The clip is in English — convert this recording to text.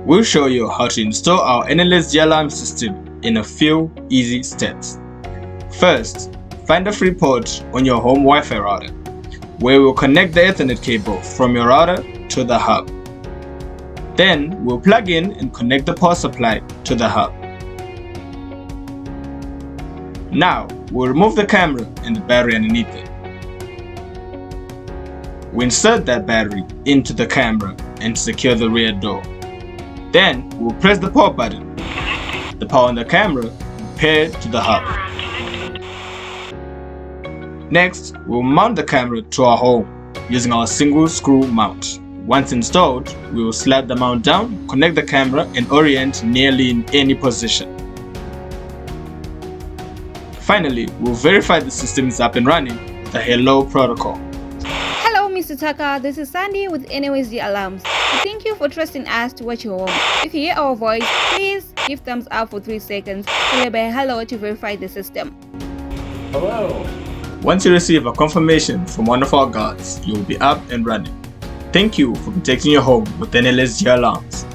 We'll show you how to install our Nlsg alarm system in a few easy steps. First, find a free port on your home Wi-Fi router, where we'll connect the Ethernet cable from your router to the hub. Then we'll plug in and connect the power supply to the hub. Now we'll remove the camera and the battery underneath it. We insert that battery into the camera and secure the rear door. Then we'll press the power button. The power on the camera will pair to the hub. Next, we'll mount the camera to our home using our single screw mount. Once installed, we will slide the mount down, connect the camera and orient nearly in any position. Finally, we'll verify the system is up and running with the Hello protocol. Hello Mr. Tucker, this is Sandy with Nlsg Alarms. Thank you for trusting us to watch your home. If you hear our voice, please give thumbs up for 3 seconds, followed by hello to verify the system. Hello. Once you receive a confirmation from one of our guards, you will be up and running. Thank you for protecting your home with Nlsg Alarms.